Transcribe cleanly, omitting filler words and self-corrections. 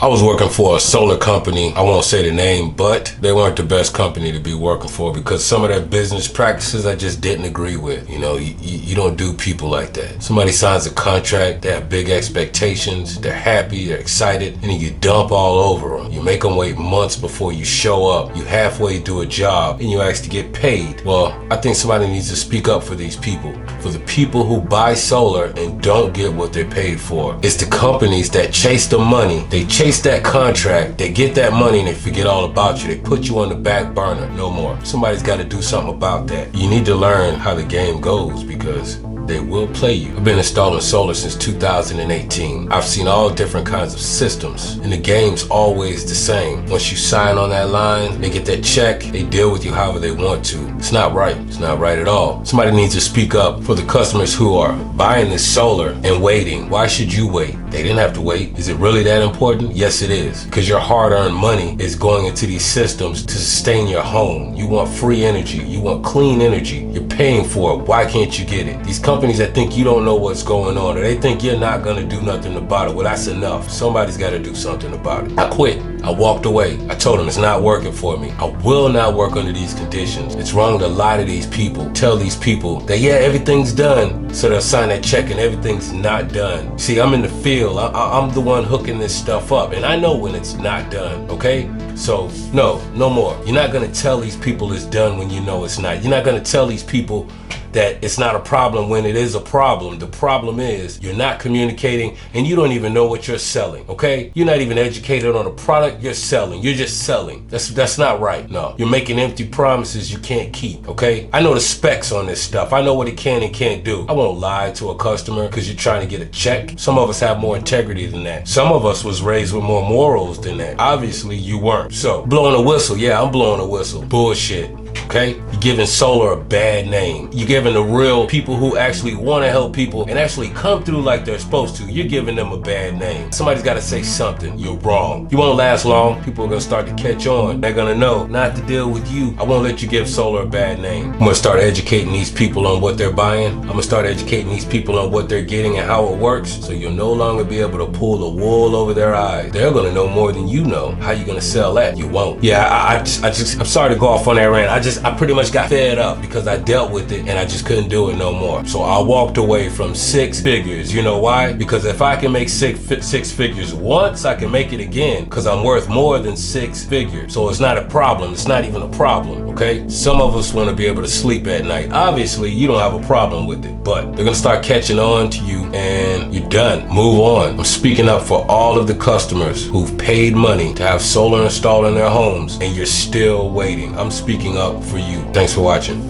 I was working for a solar company. I won't say the name, but they weren't the best company to be working for because some of their business practices I just didn't agree with. You know, you don't do people like that. Somebody signs a contract, they have big expectations, they're happy, they're excited, and then you dump all over them. You make them wait months before you show up. You halfway do a job and you ask to get paid. Well, I think somebody needs to speak up for these people. For the people who buy solar and don't get what they're paid for. It's the companies that chase the money. They chase that contract, they get that money and they forget all about you. They put you on the back burner. No more. Somebody's got to do something about that. You need to learn how the game goes because they will play you. I've been installing solar since 2018. I've seen all different kinds of systems and the game's always the same. Once you sign on that line, they get that check, they deal with you however they want to. It's not right. It's not right at all. Somebody needs to speak up for the customers who are buying this solar and waiting. Why should you wait? They didn't have to wait. Is it really that important? Yes, it is. Because your hard-earned money is going into these systems to sustain your home. You want free energy. You want clean energy. You're paying for it. Why can't you get it? These companies that think you don't know what's going on or they think you're not going to do nothing about it. Well, that's enough. Somebody's got to do something about it. I quit. I walked away. I told them it's not working for me. I will not work under these conditions. It's wrong to lie to these people. Tell these people that, yeah, everything's done. So they'll sign that check and everything's not done. See, I'm in the field. I'm the one hooking this stuff up. And I know when it's not done, okay? So, no more. You're not going to tell these people it's done when you know it's not. You're not going to tell these people that it's not a problem when it is a problem. The problem is you're not communicating and you don't even know what you're selling, okay? You're not even educated on the product you're selling. You're just selling. That's not right. No, you're making empty promises you can't keep, okay? I know the specs on this stuff. I know what it can and can't do. I won't lie to a customer because you're trying to get a check. Some of us have more integrity than that. Some of us was raised with more morals than that. Obviously, you weren't. So, blowing a whistle. Yeah, I'm blowing a whistle. Bullshit. Okay? You're giving solar a bad name. You're giving the real people who actually want to help people and actually come through like they're supposed to, you're giving them a bad name. Somebody's got to say something. You're wrong. You won't last long. People are going to start to catch on. They're going to know not to deal with you. I won't let you give solar a bad name. I'm going to start educating these people on what they're buying. I'm going to start educating these people on what they're getting and how it works. So you'll no longer be able to pull the wool over their eyes. They're going to know more than you know. How you going to sell that? You won't. Yeah, I'm sorry to go off on that rant. I pretty much got fed up because I dealt with it and I just couldn't do it no more. So I walked away from 6 figures. You know why? Because if I can make six figures once, I can make it again because I'm worth more than 6 figures. So it's not a problem. It's not even a problem, okay? Some of us want to be able to sleep at night. Obviously, you don't have a problem with it, but they're going to start catching on to you and you're done. Move on. I'm speaking up for all of the customers who've paid money to have solar installed in their homes and you're still waiting. I'm speaking up for you. Thanks for watching.